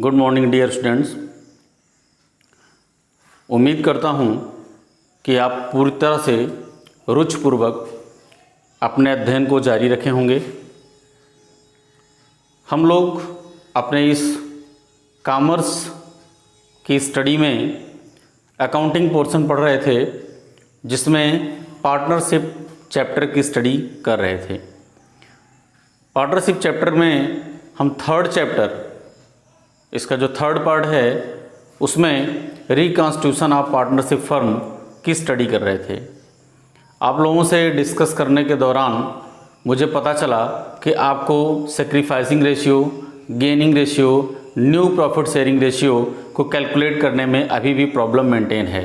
Good morning dear students. उम्मीद करता हूँ कि आप पूरी तरह से रुचिपूर्वक अपने अध्ययन को जारी रखे होंगे। हम लोग अपने इस कॉमर्स की स्टडी में अकाउंटिंग पोर्शन पढ़ रहे थे, जिसमें पार्टनरशिप चैप्टर की स्टडी कर रहे थे। पार्टनरशिप चैप्टर में हम थर्ड चैप्टर, इसका जो थर्ड पार्ट है, उसमें रिकॉन्स्टिट्यूशन ऑफ पार्टनरशिप फर्म की स्टडी कर रहे थे। आप लोगों से डिस्कस करने के दौरान मुझे पता चला कि आपको sacrificing ratio, gaining ratio, new profit sharing ratio को कैलकुलेट करने में अभी भी प्रॉब्लम मेंटेन है।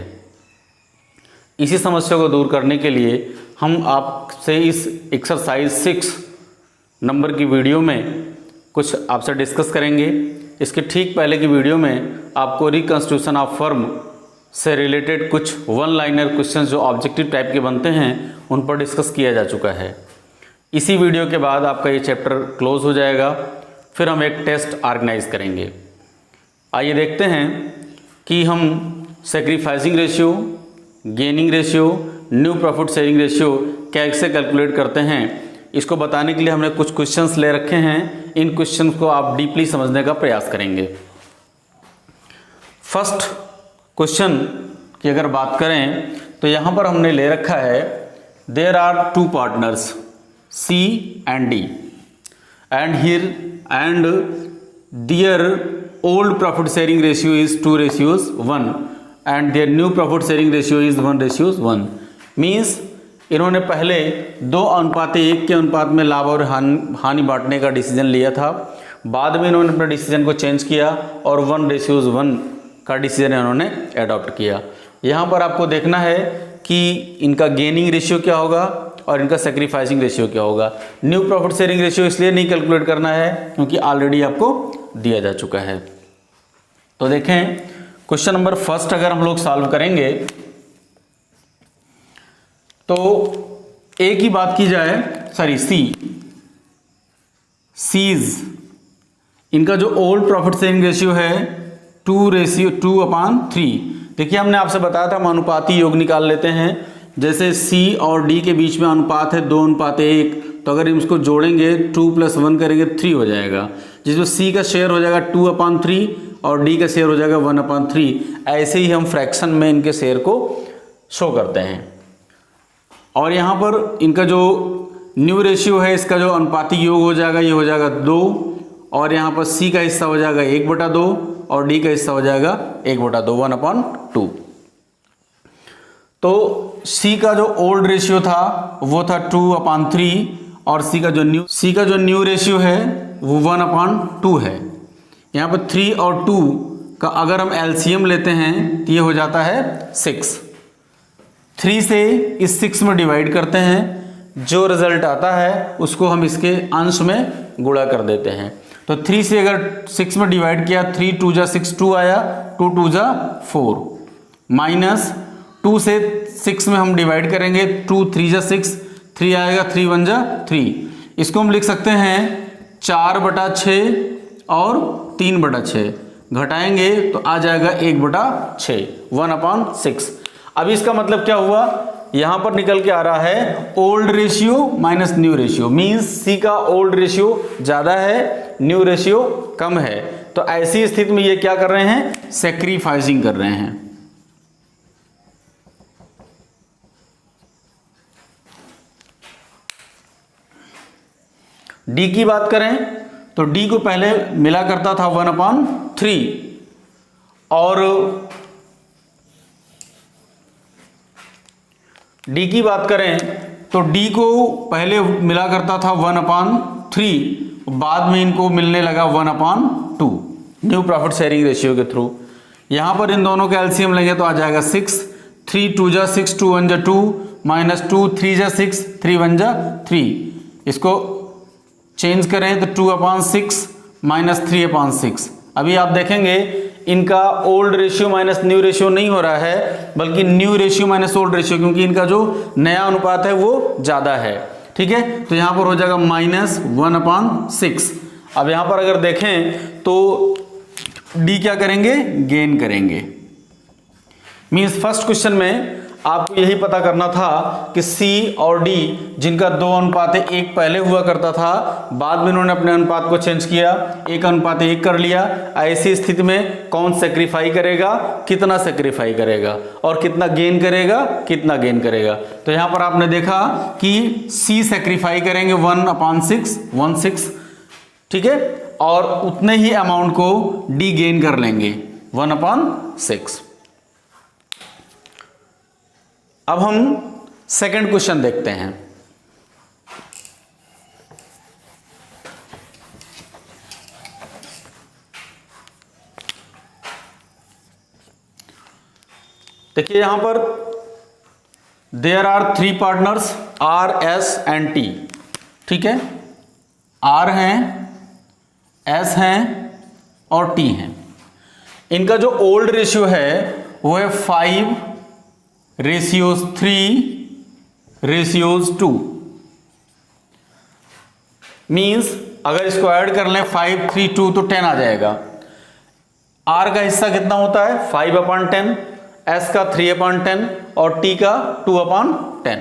इसी समस्या को दूर करने के लिए हम आपसे इस एक्सरसाइज 6 नंबर की वीडियो में कुछ आपसे डिस्कस करेंगे। इसके ठीक पहले की वीडियो में आपको रिकॉन्स्टिट्यूशन ऑफ फर्म से रिलेटेड कुछ वन लाइनर क्वेश्चन जो ऑब्जेक्टिव टाइप के बनते हैं उन पर डिस्कस किया जा चुका है। इसी वीडियो के बाद आपका ये चैप्टर क्लोज हो जाएगा। फिर हम एक टेस्ट ऑर्गेनाइज करेंगे। आइए देखते हैं कि हम sacrificing ratio, gaining ratio, new profit sharing ratio कैसे कैलकुलेट करते हैं। इसको बताने के लिए हमने कुछ क्वेश्चंस ले रखे हैं। इन क्वेश्चंस को आप डीपली समझने का प्रयास करेंगे। फर्स्ट क्वेश्चन की अगर बात करें तो यहाँ पर हमने ले रखा है, there are two partners C and D and here and their old profit sharing ratio is 2:1 and their new profit sharing ratio is 1:1। Means इन्होंने पहले 2:1 के अनुपात में लाभ और हानि बांटने का डिसीजन लिया था। बाद में इन्होंने अपने डिसीजन को चेंज किया और 1:1 का डिसीजन इन्होंने एडॉप्ट किया। यहाँ पर आपको देखना है कि इनका गेनिंग रेशियो क्या होगा और इनका सेक्रीफाइसिंग रेशियो क्या होगा। न्यू प्रॉफिट शेयरिंग रेशियो इसलिए नहीं कैलकुलेट करना है क्योंकि ऑलरेडी आपको दिया जा चुका है। तो देखें, क्वेश्चन नंबर फर्स्ट अगर हम लोग सॉल्व करेंगे तो ए की बात की जाए, सॉरी सीज, इनका जो ओल्ड प्रॉफिट शेयरिंग रेशियो है 2:3। देखिए, हमने आपसे बताया था हम अनुपाती योग निकाल लेते हैं। जैसे सी और डी के बीच में अनुपात है 2:1, तो अगर हम इसको जोड़ेंगे 2 + 1 करेंगे 3 हो जाएगा, जिसमें सी का शेयर हो जाएगा 2/3 और डी का शेयर हो जाएगा 1/3। ऐसे ही हम फ्रैक्शन में इनके शेयर को शो करते हैं। और यहाँ पर इनका जो न्यू रेशियो है, इसका जो अनुपाती योग हो जाएगा, ये हो जाएगा 2, और यहाँ पर सी का हिस्सा हो जाएगा 1/2 और डी का हिस्सा हो जाएगा 1/2, 1/2। तो सी का जो ओल्ड रेशियो था वो था 2/3 और सी का जो न्यू रेशियो है वो 1/2 है। यहाँ पर 3 और 2 का अगर हम एलसीएम लेते हैं तो ये हो जाता है 6। 3 से इस 6 में डिवाइड करते हैं, जो रिजल्ट आता है उसको हम इसके अंश में गुणा कर देते हैं। तो 3 से अगर 6 में डिवाइड किया, 3 × 2 = 6, 2 आया, 2 × 2 = 4, माइनस 2 से 6 में हम डिवाइड करेंगे, 2 × 3 = 6, 3 आएगा, 3 × 1 = 3। इसको हम लिख सकते हैं 4/6 और 3/6, घटाएंगे तो आ जाएगा 1/6, 1/6। अब इसका मतलब क्या हुआ, यहां पर निकल के आ रहा है old ratio minus new ratio. Means C का ओल्ड रेशियो ज्यादा है, न्यू रेशियो कम है। तो ऐसी स्थिति में ये क्या कर रहे हैं, सेक्रीफाइसिंग कर रहे हैं। डी की बात करें तो डी को पहले मिला करता था 1/3 और डी की बात करें तो डी को पहले मिला करता था 1/3, बाद में इनको मिलने लगा 1/2 न्यू प्रॉफिट शेयरिंग रेशियो के थ्रू। यहां पर इन दोनों का एलसीएम लेंगे तो आ जाएगा 6, 3 × 2 = 6, 2 × 1 = 2, माइनस 2, 3 × 6, 3 × 1 = 3। इसको चेंज करें तो 2/6 माइनस 3/6। अभी आप देखेंगे इनका old ratio minus new ratio नहीं हो रहा है, बल्कि new ratio minus old ratio, क्योंकि इनका जो नया अनुपात है वो ज्यादा है। ठीक है, तो यहां पर हो जाएगा -1/6। अब यहां पर अगर देखें तो डी क्या करेंगे, गेन करेंगे। मीन्स फर्स्ट क्वेश्चन में आपको यही पता करना था कि सी और डी जिनका 2:1 पहले हुआ करता था, बाद में इन्होंने अपने अनुपात को चेंज किया, 1:1 कर लिया। ऐसी स्थिति में कौन सेक्रीफाई करेगा, कितना सेक्रीफाई करेगा और कितना गेन करेगा, कितना गेन करेगा। तो यहां पर आपने देखा कि सी सेक्रीफाई करेंगे 1/6, ठीक है, और उतने ही अमाउंट को डी गेन कर लेंगे 1/6। अब हम सेकंड क्वेश्चन देखते हैं। देखिए यहां पर there are 3 partners R, S and T, ठीक है, आर हैं, एस हैं और टी हैं। इनका जो ओल्ड रेशियो है वो है 5:3:2। मीन्स अगर इसको ऐड कर लें 5, 3, 2 तो 10 आ जाएगा। आर का हिस्सा कितना होता है 5/10, एस का 3/10 और टी का 2/10।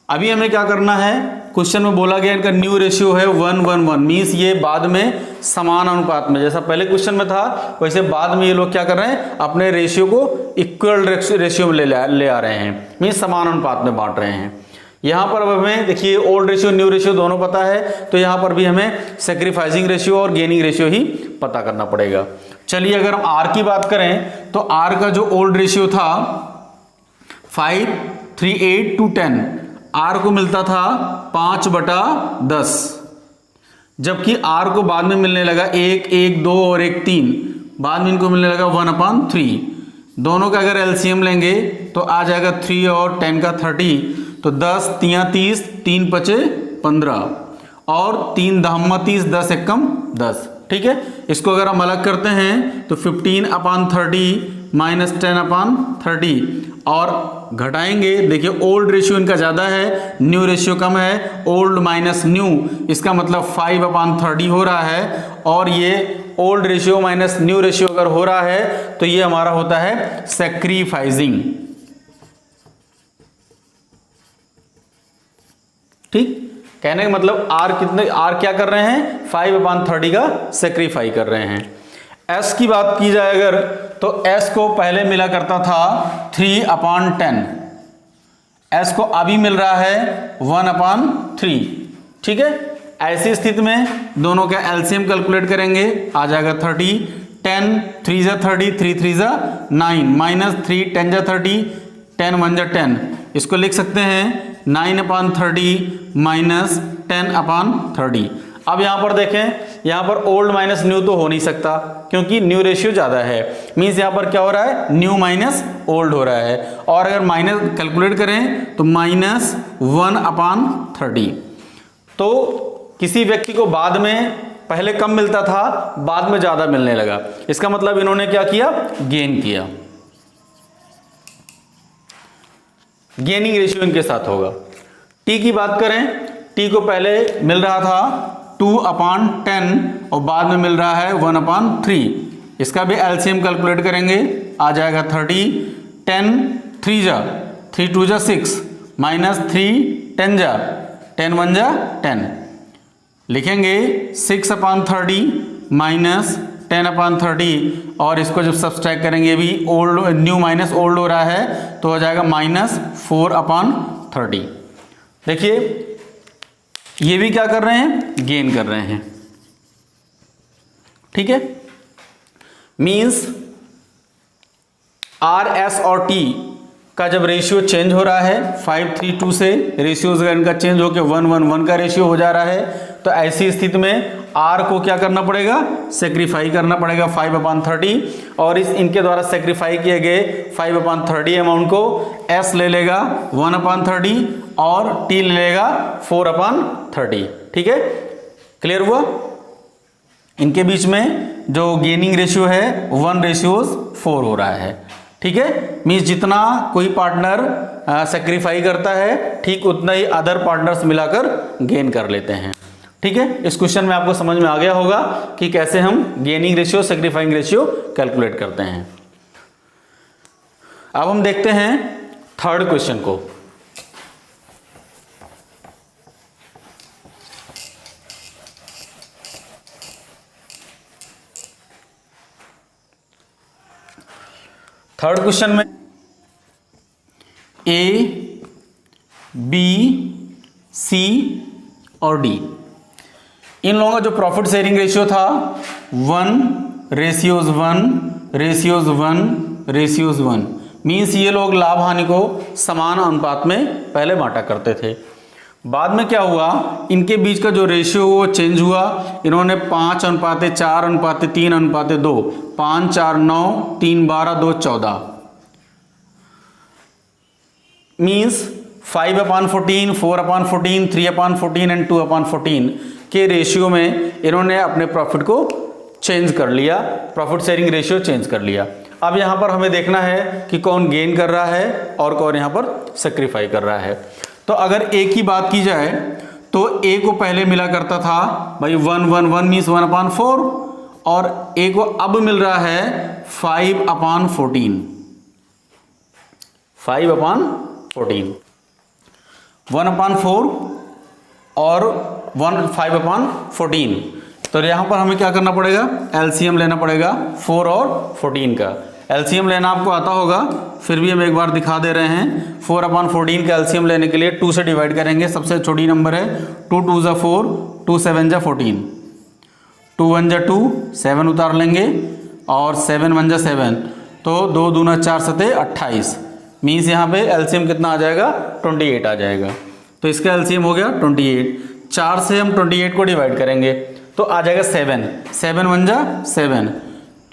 अभी हमें क्या करना है, क्वेश्चन में बोला गया इनका न्यू रेशियो है 1:1:1। मीन्स ये बाद में समान अनुपात में, जैसा पहले क्वेश्चन में था वैसे बाद में ये लोग क्या कर रहे हैं, अपने रेशियो को इक्वल रेशियो में ले आ रहे हैं, मीन्स समान अनुपात में बांट रहे हैं। यहां पर अब हमें देखिए ओल्ड रेशियो न्यू रेशियो दोनों पता है, तो यहां पर भी हमें सेक्रीफाइसिंग रेशियो और गेनिंग रेशियो ही पता करना पड़ेगा। चलिए अगर हम आर की बात करें तो आर का जो ओल्ड रेशियो था 5:3:8:10, आर को मिलता था 5/10, जबकि आर को बाद में मिलने लगा 1, 1, 2 और 1, 3, बाद में इनको मिलने लगा 1/3। दोनों का अगर एलसीएम लेंगे तो आ जाएगा 3 और 10 का 30, तो 10 3 30, 3 5 15 और 3 10 30, 10 1 10, ठीक है। इसको अगर हम अलग करते हैं तो 15/30 - 10/30 और घटाएंगे, देखिए ओल्ड रेशियो इनका ज़्यादा है, न्यू रेशियो कम है, ओल्ड माइनस न्यू, इसका मतलब 5/30 हो रहा है, और ये old ratio minus new ratio अगर हो रहा है तो ये हमारा होता है सेक्रीफाइजिंग, ठीक। कहने का मतलब आर क्या कर रहे हैं, 5/30 का सेक्रीफाई कर रहे हैं। एस की बात की जाए अगर तो एस को पहले मिला करता था 3/10, एस को अभी मिल रहा है 1/3, ठीक है। ऐसी स्थिति में दोनों का एलसीएम कैलकुलेट करेंगे, आ जाएगा 30, 10 3 जा 30, 3 3 जा 9, -3 10 जा 30, 10 1 जा 10, इसको लिख सकते हैं 9/30 - 10/30। अब यहां पर देखें, यहां पर ओल्ड माइनस न्यू तो हो नहीं सकता क्योंकि न्यू रेशियो ज्यादा है, मीन्स यहां पर क्या हो रहा है, न्यू माइनस ओल्ड हो रहा है। और अगर माइनस कैलकुलेट करें तो -1/30। तो किसी व्यक्ति को बाद में पहले कम मिलता था, बाद में ज्यादा मिलने लगा, इसका मतलब इन्होंने क्या किया, गेन किया। गेनिंग रेशियो इनके साथ होगा। टी की बात करें, टी को पहले मिल रहा था 2/10 और बाद में मिल रहा है 1/3, इसका भी एलसीएम कैलकुलेट करेंगे, आ जाएगा 30, 10 3 जा 3 2 जा 6, -3 10 जा 10 1 जा 10, लिखेंगे 6/30 - 10/30 और इसको जब सब्सट्रैक्ट करेंगे भी ओल्ड न्यू माइनस ओल्ड हो रहा है तो हो जाएगा -4/30। देखिए ये भी क्या कर रहे हैं, गेन कर रहे हैं, ठीक है। मींस आर, एस और टी का जब रेशियो चेंज हो रहा है 5:3:2 से रेशियो अगर इनका चेंज होकर 1:1:1 का रेशियो हो जा रहा है, तो ऐसी स्थिति में आर को क्या करना पड़ेगा, सेक्रीफाई करना पड़ेगा 5/30, और इस इनके द्वारा सेक्रीफाई किए गए 5/30 अमाउंट को एस ले लेगा 1/30 और टी ले लेगा 4/30, ठीक है। क्लियर हुआ। इनके बीच में जो गेनिंग रेशियो है 1:4 हो रहा है, ठीक है। मीन्स जितना कोई पार्टनर सेक्रीफाई करता है ठीक उतना ही अदर पार्टनर्स मिलाकर गेन कर लेते हैं। ठीक है, इस क्वेश्चन में आपको समझ में आ गया होगा कि कैसे हम गेनिंग रेशियो सैक्रिफाइंग रेशियो कैलकुलेट करते हैं। अब हम देखते हैं थर्ड क्वेश्चन को। थर्ड क्वेश्चन में ए, बी, सी और डी, इन लोगों का जो प्रॉफिट शेयरिंग रेशियो था 1:1:1:1 मीन्स ये लोग लाभ हानि को समान अनुपात में पहले बांटा करते थे। बाद में क्या हुआ, इनके बीच का जो रेशियो वो चेंज हुआ, इन्होंने 5:4:3:2 5 4 9 3 12 2 14 मीन्स 5/14 4/14 3/14 एंड 2/14 के रेशियो में इन्होंने अपने प्रॉफिट को चेंज कर लिया, प्रॉफिट शेयरिंग रेशियो चेंज कर लिया। अब यहां पर हमें देखना है कि कौन गेन कर रहा है और कौन यहां पर सेक्रीफाई कर रहा है। तो अगर ए की बात की जाए तो ए को पहले मिला करता था भाई 1 मीन्स 1/4 और ए को अब मिल रहा है 5/14 1/4 और 5/14। तो यहां पर हमें क्या करना पड़ेगा, एलसीएम लेना पड़ेगा 4 और 14 का। एलसीएम लेना आपको आता होगा, फिर भी हम एक बार दिखा दे रहे हैं। 4/14 का एलसीएम लेने के लिए 2 से डिवाइड करेंगे, सबसे छोटी नंबर है 2 2 ज़ा 4 2 7 ज़ा 14 2 1 ज़ा 2 7 उतार लेंगे और 7 1 ज़ा 7 तो 2 दूना 4 सते 28 मीन्स यहाँ पे एलसीएम कितना आ जाएगा 28 आ जाएगा। तो इसका एलसीएम हो गया 28। 4 से हम 28 को डिवाइड करेंगे तो आ जाएगा 7 7 1 ज़ा 7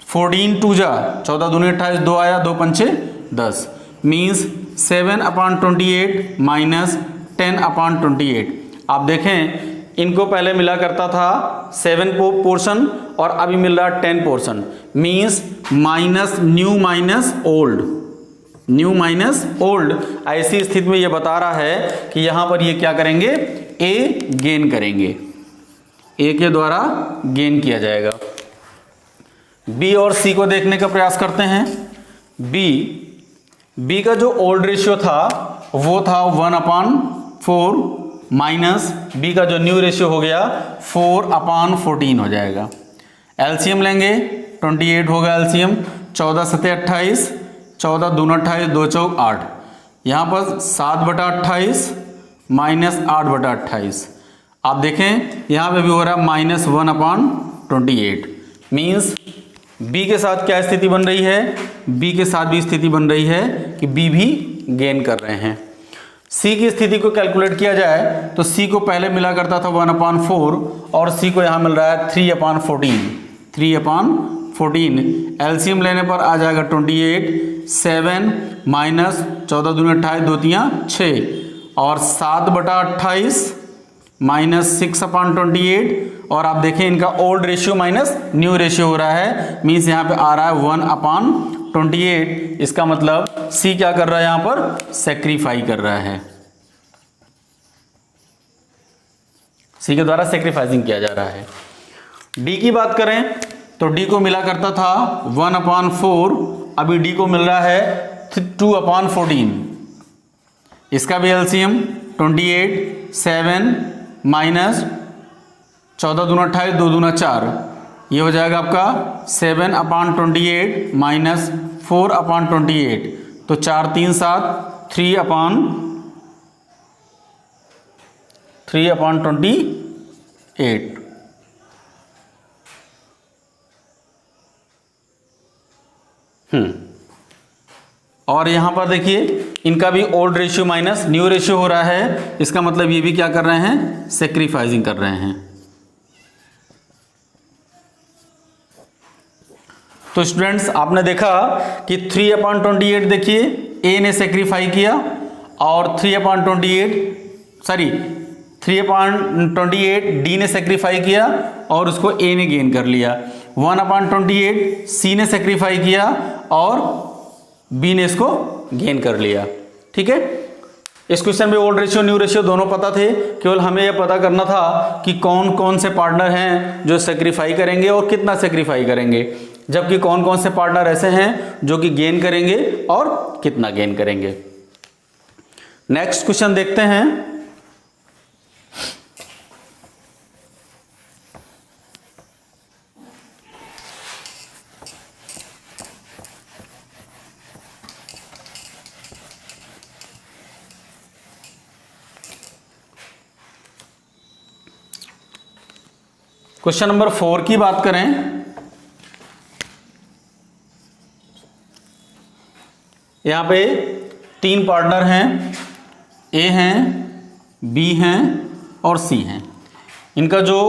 14 2 ज़ा 14 दूनी 28 2 आया 2 पंचे 10 मीन्स 7/28 माइनस 10/28। आप देखें इनको पहले मिला करता था 7 पोर्शन और अभी मिल रहा 10 portion means minus new minus old. ऐसी स्थिति में ये बता रहा है कि यहां पर ये क्या करेंगे, ए गेन करेंगे, ए के द्वारा गेन किया जाएगा। बी और सी को देखने का प्रयास करते हैं। बी का जो ओल्ड रेशियो था वो था 1/4 माइनस बी का जो न्यू रेशियो हो गया 4/14 हो जाएगा। एलसीएम लेंगे 28 होगा एलसीएम 14 सते 28 14 दूना 28 2 चौक 8 यहाँ पर 7/28 माइनस 8/28। आप देखें यहाँ पे भी हो रहा है -1/28 मीन्स बी के साथ क्या स्थिति बन रही है, बी के साथ भी स्थिति बन रही है कि बी भी गेन कर रहे हैं। सी की स्थिति को कैलकुलेट किया जाए तो सी को पहले मिला करता था 1/4 और सी को यहाँ मिल रहा है 3/14 एलसीएम लेने पर आ जाएगा 28 7 माइनस 14 दूनी 28 2 3 6 और 7/28 माइनस 6/28 और आप देखें इनका old ratio minus new ratio हो रहा है मीन्स यहाँ पे आ रहा है 1/28। इसका मतलब सी क्या कर रहा है, यहाँ पर सेक्रीफाई कर रहा है, सी के द्वारा सेक्रीफाइसिंग किया जा रहा है। डी की बात करें तो डी को मिला करता था 1/4 अभी डी को मिल रहा है 2/14। इसका भी एलसीएम 28 7 माइनस 14 दूना 28 2 दूना 4 ये हो जाएगा आपका 7/28 माइनस 4/28 तो 4 3 7 3/28। और यहां पर देखिए इनका भी old ratio minus new ratio हो रहा है, इसका मतलब ये भी क्या कर रहे हैं, सेक्रीफाइसिंग कर रहे हैं। तो स्टूडेंट्स आपने देखा कि 3/28 देखिए ए ने सेक्रीफाई किया और 3/28 डी ने सेक्रीफाई किया और उसको ए ने गेन कर लिया। 1/28 सी ने सेक्रीफाई किया और बी ने इसको गेन कर लिया। ठीक है, इस क्वेश्चन में ओल्ड रेशियो न्यू रेशियो दोनों पता थे, केवल हमें यह पता करना था कि कौन कौन से पार्टनर हैं जो सेक्रीफाई करेंगे और कितना सेक्रीफाई करेंगे, जबकि कौन कौन से पार्टनर ऐसे हैं जो कि गेन करेंगे और कितना गेन करेंगे। नेक्स्ट क्वेश्चन देखते हैं। क्वेश्चन नंबर 4 की बात करें, यहां पे 3 पार्टनर हैं, ए हैं, बी हैं और सी हैं। इनका जो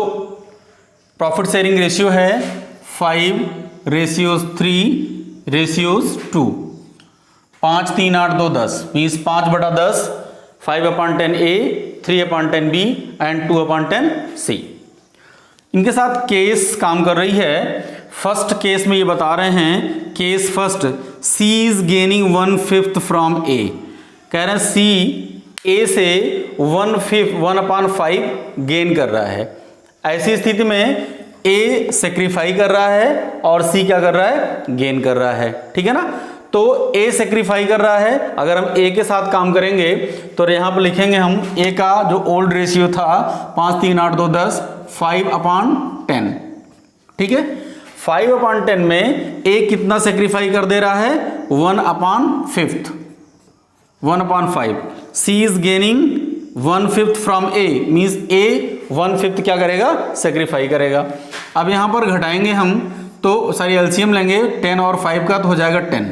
प्रॉफिट शेयरिंग रेशियो है 5:3:2, 5 3 8 2 10 मीन्स 5/10, 5/10 ए, 3/10 बी एंड 2/10 सी। इनके साथ केस काम कर रही है। फर्स्ट केस में ये बता रहे हैं, case first, C is gaining 1/5 from A. कह रहे हैं सी ए से 1/5 गेन कर रहा है। ऐसी स्थिति में ए सेक्रीफाई कर रहा है और सी क्या कर रहा है, गेन कर रहा है। ठीक है ना, तो ए सेक्रीफाई कर रहा है। अगर हम ए के साथ काम करेंगे तो यहां पर लिखेंगे हम ए का जो ओल्ड रेशियो था 5 3 8 2 10, 5/10। ठीक है, 5/10 में ए कितना सेक्रीफाई कर दे रहा है, 1/5, 1/5। C is gaining 1/5 from A, means A 1/5 क्या करेगा, सेक्रीफाई करेगा। अब यहां पर घटाएंगे हम तो सारी एलसीएम लेंगे 10 और 5 का, तो हो जाएगा 10।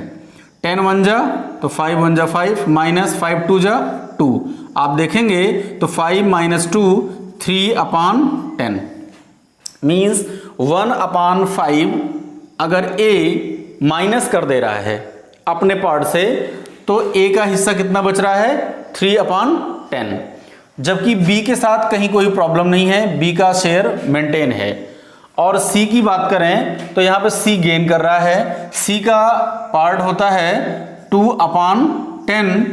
10 1 जा तो 5 1 जा 5, माइनस 5 2 जा 2। आप देखेंगे तो 5 - 2 3/10 मीन्स 1/5 अगर ए माइनस कर दे रहा है अपने पार्ट से तो ए का हिस्सा कितना बच रहा है, 3/10। जबकि बी के साथ कहीं कोई प्रॉब्लम नहीं है, बी का शेयर मेंटेन है। और सी की बात करें तो यहां पे सी गेन कर रहा है। सी का पार्ट होता है 2/10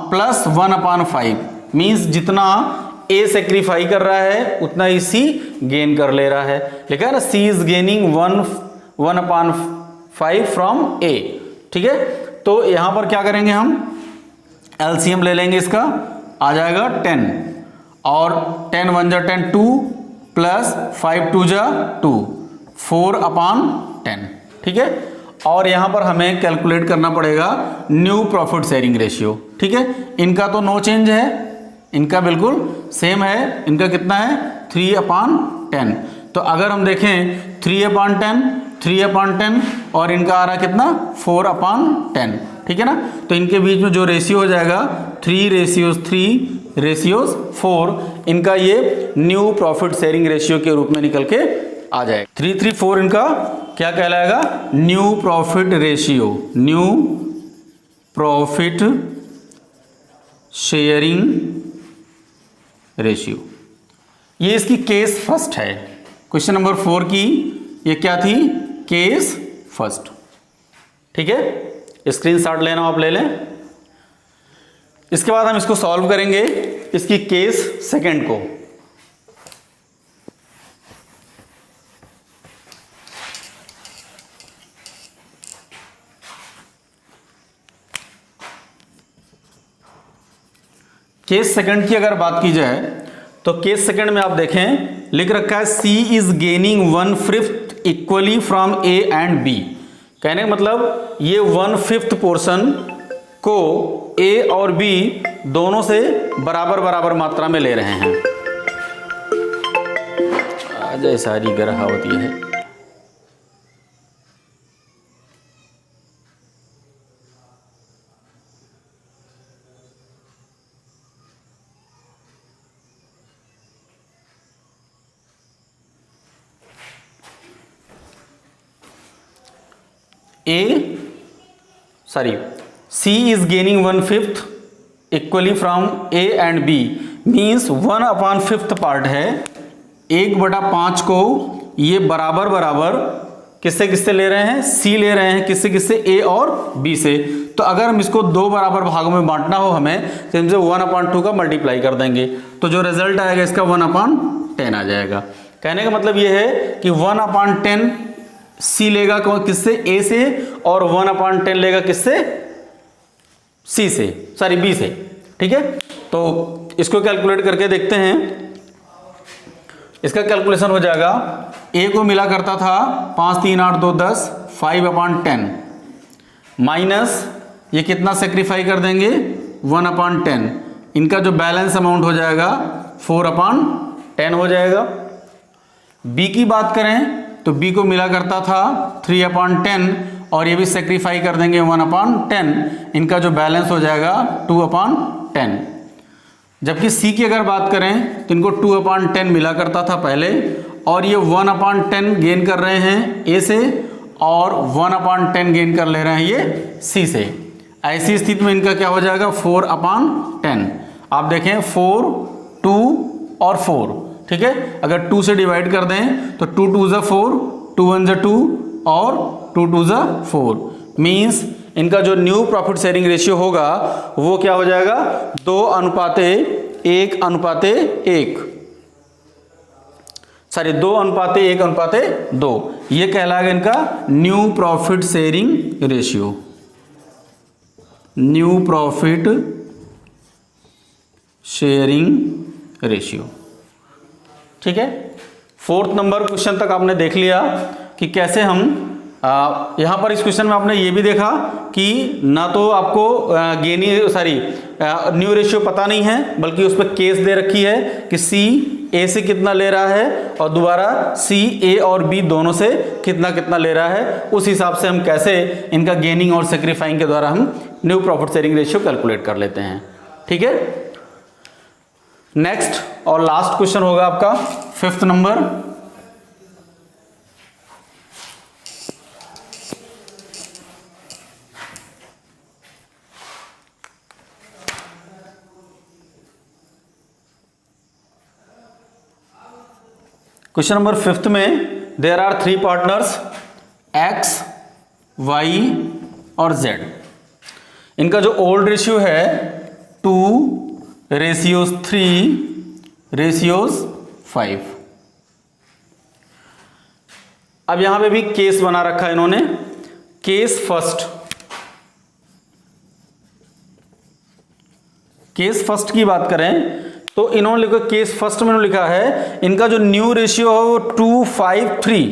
प्लस 1/5 मीन्स जितना ए सेक्रीफाई कर रहा है उतना ही सी गेन कर ले रहा है। लिखा है ना, सी इज गेनिंग 1/5 फ्रॉम ए। ठीक है, तो यहां पर क्या करेंगे, हम एलसीएम ले लेंगे, इसका आ जाएगा 10 और 10 1 जा 10 2 प्लस 5 2 जा 2, 4/10। ठीक है, और यहां पर हमें कैलकुलेट करना पड़ेगा न्यू प्रॉफिट शेयरिंग रेशियो। ठीक है, इनका तो नो चेंज है, इनका बिल्कुल सेम है। इनका कितना है, 3/10। तो अगर हम देखें 3/10 और इनका आ रहा कितना, 4/10। ठीक है ना, तो इनके बीच में जो रेशियो हो जाएगा 3:3:4, इनका ये न्यू प्रॉफिट शेयरिंग रेशियो के रूप में निकल के आ जाएगा। 3:3:4 इनका क्या कहलाएगा, new profit ratio, new profit sharing ratio. ये इसकी केस फर्स्ट है। क्वेश्चन नंबर 4 की ये क्या थी, केस फर्स्ट। ठीक है, स्क्रीनशॉट लेना आप ले लें। इसके बाद हम इसको सॉल्व करेंगे, इसकी केस सेकंड को। केस सेकंड की अगर बात की जाए तो केस सेकंड में आप देखें लिख रखा है C is gaining 1/5 equally from A and B. कहने का मतलब ये 1/5 पोर्शन को ए और बी दोनों से बराबर बराबर मात्रा में ले रहे हैं। आज सारी ग्रह होती है। C is gaining 1/5 equally from A and B means 1/5 part है। 1/5 को ये बराबर बराबर किससे किससे ले रहे हैं, सी ले रहे हैं, किससे किससे, ए और बी से। तो अगर हम इसको दो बराबर भागों में बांटना हो हमें, तो इनसे 1/2 का मल्टीप्लाई कर देंगे, तो जो रिजल्ट आएगा इसका 1/10 आ जाएगा। कहने का मतलब ये है कि 1/10 सी लेगा किससे, ए से, और 1/10 लेगा किससे, सी से, सॉरी बी से। ठीक है, तो इसको कैलकुलेट करके देखते हैं। इसका कैलकुलेशन हो जाएगा, ए को मिला करता था 5 3 8 2 10 5/10 माइनस ये कितना सेक्रीफाई कर देंगे 1/10, इनका जो बैलेंस अमाउंट हो जाएगा 4/10 हो जाएगा। बी की बात करें तो बी को मिला करता था 3/10 और ये भी सेक्रीफाई कर देंगे 1/10, इनका जो बैलेंस हो जाएगा 2/10। जबकि सी की अगर बात करें तो इनको 2/10 मिला करता था पहले, और ये 1/10 गेन कर रहे हैं ए से, और 1/10 गेन कर ले रहे हैं ये सी से। ऐसी स्थिति में इनका क्या हो जाएगा 4/10। आप देखें 4 2 और 4, ठीक है, अगर 2 से डिवाइड कर दें तो 2 2 = 4, 2 1 = 2 और 2 2 = 4। मीन्स इनका जो न्यू प्रॉफिट शेयरिंग रेशियो होगा वो क्या हो जाएगा 2:1:1, सॉरी 2:1:2, ये कहलाएगा इनका new profit sharing ratio, new profit sharing ratio. ठीक है, 4th नंबर क्वेश्चन तक आपने देख लिया कि कैसे हम यहाँ पर इस क्वेश्चन में आपने ये भी देखा कि ना तो आपको न्यू रेशियो पता नहीं है, बल्कि उस पर केस दे रखी है कि सी ए से कितना ले रहा है और दोबारा सी ए और बी दोनों से कितना कितना ले रहा है। उस हिसाब से हम कैसे इनका गेनिंग और सेक्रीफाइंग के द्वारा हम new profit sharing ratio calculate कर लेते हैं। ठीक है, नेक्स्ट और लास्ट क्वेश्चन होगा आपका 5th number. Question number 5th में there are 3 partners x, y और z। इनका जो ओल्ड रेशियो है 2:3:5। अब यहां पे भी केस बना रखा है इन्होंने, केस फर्स्ट की बात करें तो इन्होंने लिखा केस फर्स्ट में लिखा है इनका जो न्यू रेशियो है वो 2:5:3।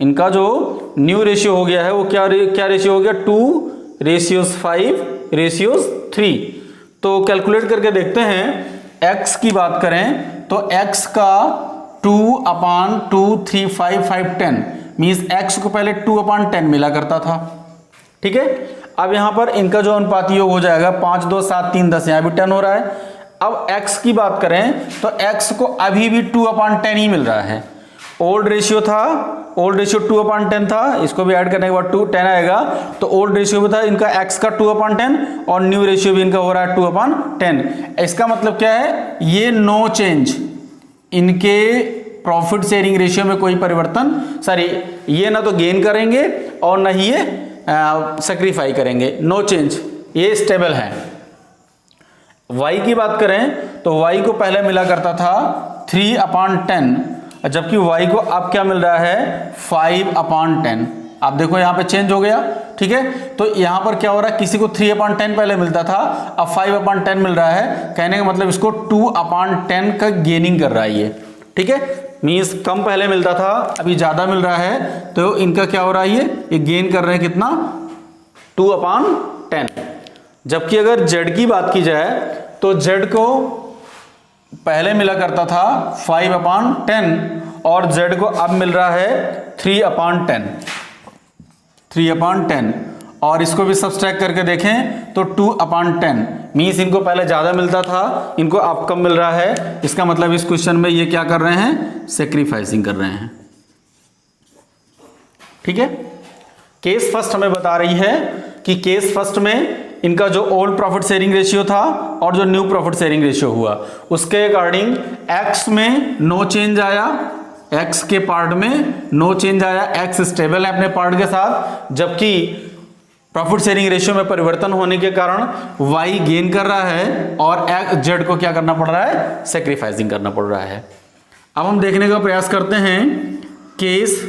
इनका जो न्यू रेशियो हो गया है वो क्या रेशियो हो गया 2:5:3। तो कैलकुलेट करके देखते हैं, x की बात करें तो x का 2/2, 3, 5, 5, 10 मीन्स x को पहले 2/10 मिला करता था। ठीक है, अब यहां पर इनका जो अनुपाती योग हो जाएगा 5 2 7 3 10, यहां भी 10 हो रहा है। अब x की बात करें तो x को अभी भी 2/10 ही मिल रहा है। ओल्ड रेशियो 2/10 था, इसको भी ऐड करने के बाद 10 आएगा, तो ओल्ड रेशियो भी था इनका x का 2/10 और न्यू रेशियो भी इनका हो रहा है 2/10। इसका मतलब क्या है, ये नो चेंज, इनके प्रॉफिट शेयरिंग रेशियो में कोई परिवर्तन, सॉरी ये ना तो गेन करेंगे और ना ही ये सेक्रीफाई करेंगे, नो चेंज, ये स्टेबल है। y की बात करें तो y को पहले मिला करता था 3/10, जबकि y को अब क्या मिल रहा है 5/10। आप देखो यहाँ पे चेंज हो गया। ठीक है, तो यहाँ पर क्या हो रहा है, किसी को 3/10 पहले मिलता था, अब 5/10 मिल रहा है। कहने का मतलब इसको 2/10 का गेनिंग कर रहा है ये। ठीक है, मीन्स कम पहले मिलता था, अभी ज्यादा मिल रहा है, तो इनका क्या हो रहा है, ये गेन कर रहे हैं कितना 2/10। जबकि अगर z की बात की जाए तो z को पहले मिला करता था 5/10 और z को अब मिल रहा है 3/10 और इसको भी सब्सट्रैक्ट करके देखें तो 2/10 मीन्स इनको पहले ज़्यादा मिलता था, इनको अब कम मिल रहा है। इसका मतलब इस क्वेश्चन में ये क्या कर रहे हैं, सेक्रीफाइसिंग कर रहे हैं। ठीक है, केस फर्स्ट हमें बता रही है कि केस फर्स्ट में इनका जो ओल्ड प्रॉफिट शेयरिंग रेशियो था और जो न्यू प्रॉफिट शेयरिंग रेशियो हुआ उसके अकॉर्डिंग x में नो चेंज आया, एक्स के पार्ट में नो चेंज आया, एक्स स्टेबल है अपने पार्ट के साथ, जबकि प्रॉफिट शेयरिंग रेशियो में परिवर्तन होने के कारण वाई गेन कर रहा है और जेड को क्या करना पड़ रहा है, सेक्रीफाइसिंग करना पड़ रहा है। अब हम देखने का प्रयास करते हैं केस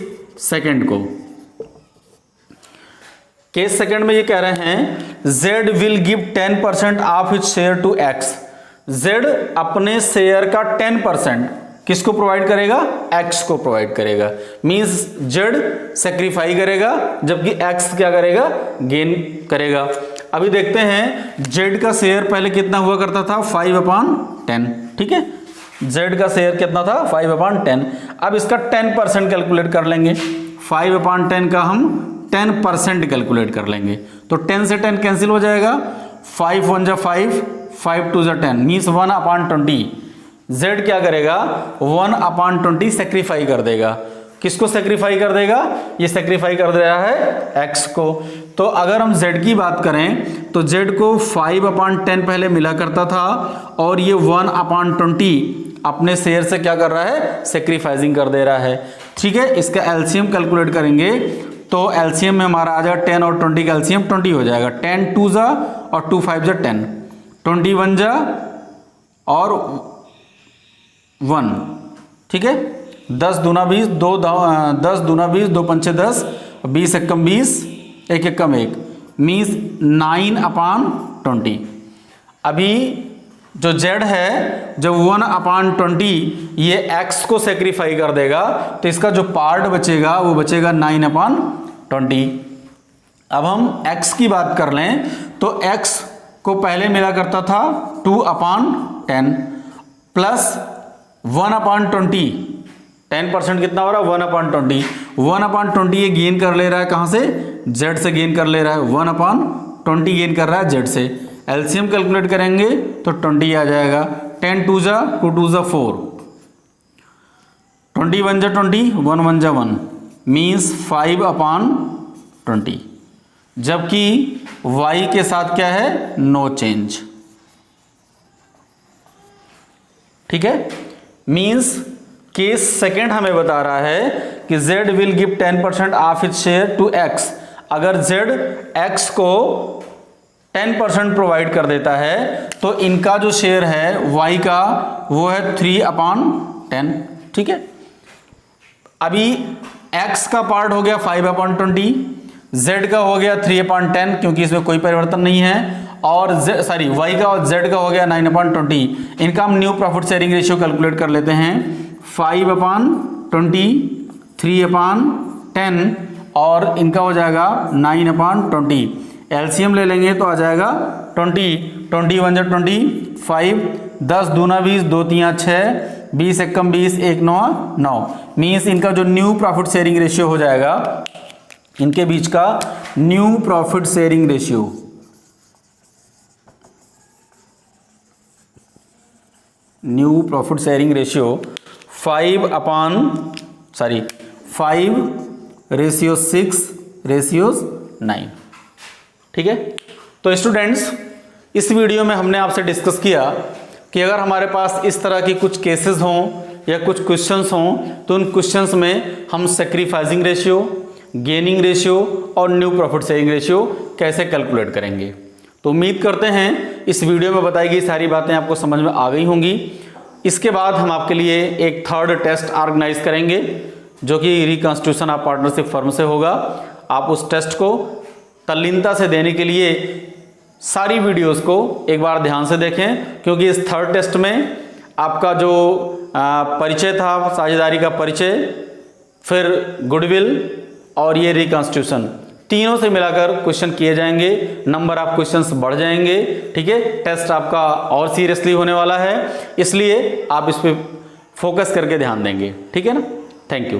सेकंड को। केस सेकंड में ये कह रहे हैं Z will give 10% of his share to X। Z अपने शेयर का 10% किसको प्रोवाइड करेगा, X को प्रोवाइड करेगा। मींस Z सेक्रीफाई करेगा जबकि X क्या करेगा, गेन करेगा। अभी देखते हैं Z का शेयर पहले कितना हुआ करता था, 5/10। ठीक है, Z का शेयर कितना था, 5/10। अब इसका 10% कैलकुलेट कर लेंगे। 5/10 का हम 10% कैलकुलेट कर लेंगे तो 10 से 10 कैंसिल हो जाएगा। 5 1 जा 5, 5 2 जा 10, मीन्स 1/20। Z क्या करेगा, 1/20 सेक्रीफाई कर देगा। किसको सेक्रीफाई कर देगा, ये सेक्रीफाई कर दे रहा है X को। तो अगर हम Z की बात करें तो Z को 5/10 पहले मिला करता था और ये 1/20 अपने शेयर से क्या कर रहा है, सेक्रीफाइसिंग कर दे रहा है। ठीक है, इसका एलसीएम कैलकुलेट करेंगे तो एलसीएम में हमारा आ जाएगा 10 और 20 का एलसीएम 20 हो जाएगा। 10 2 जा और 2 5 जा 10, 21 जा और 1। ठीक है, 10 दूना 20, 10 दूना 20, 2 पंचे 10, 20 एकम 20, 1 एकम 1, मीन्स 9/20। अभी जो Z है, जब 1/20 ये X को सेक्रीफाई कर देगा तो इसका जो पार्ट बचेगा वो बचेगा 9/20। अब हम X की बात कर लें तो X को पहले मिला करता था 2/10 प्लस 1/20। 10% कितना हो रहा है, 1/20। 1/20 ये गेन कर ले रहा है, कहाँ से, Z से गेन कर ले रहा है। 1/20 गेन कर रहा है Z से। एलसीएम कैलकुलेट करेंगे तो 20 आ जाएगा। 10 2 जा 2 2 जा 4, 21 जा 20, 1 1 जा 1, मीन्स 5/20। जबकि Y के साथ क्या है, नो चेंज। ठीक है, मीन्स केस सेकंड हमें बता रहा है कि Z will give 10% of his share to X। अगर Z X को 10% प्रोवाइड कर देता है तो इनका जो शेयर है Y का वो है 3/10। ठीक है, अभी X का पार्ट हो गया 5/20, Z का हो गया 3/10 क्योंकि इसमें कोई परिवर्तन नहीं है, और Y का और Z का हो गया 9/20। इनका हम new profit sharing ratio calculate कर लेते हैं। 5/20, 3/10 और इनका हो जाएगा 9/20। एलसीएम ले लेंगे तो आ जाएगा 20, 21 जा 20, 5, 10 दूना 20, 2 3 6, 20 एकम 20, 1 9 9, मीन्स इनका जो न्यू प्रॉफिट शेयरिंग रेशियो हो जाएगा, इनके बीच का new profit sharing ratio, new profit sharing ratio 5/6/9। ठीक है, तो स्टूडेंट्स इस वीडियो में हमने आपसे डिस्कस किया कि अगर हमारे पास इस तरह की कुछ केसेस हों या कुछ क्वेश्चंस हों तो उन क्वेश्चंस में हम सेक्रीफाइसिंग रेशियो, गेनिंग रेशियो और न्यू प्रॉफिट शेयरिंग रेशियो कैसे कैलकुलेट करेंगे। तो उम्मीद करते हैं इस वीडियो में बताई गई सारी बातें आपको समझ में आ गई होंगी। इसके बाद हम आपके लिए एक थर्ड टेस्ट ऑर्गेनाइज करेंगे जो कि रिकॉन्स्टिट्यूशन ऑफ पार्टनरशिप फर्म से होगा। आप उस टेस्ट को तल्लीनता से देने के लिए सारी वीडियोस को एक बार ध्यान से देखें, क्योंकि इस थर्ड टेस्ट में आपका जो परिचय था, साझेदारी का परिचय, फिर गुडविल और ये रिकॉन्स्टिट्यूशन, तीनों से मिलाकर क्वेश्चन किए जाएंगे, नंबर ऑफ क्वेश्चंस बढ़ जाएंगे। ठीक है, टेस्ट आपका और सीरियसली होने वाला है, इसलिए आप इस पर फोकस करके ध्यान देंगे। ठीक है ना, थैंक यू।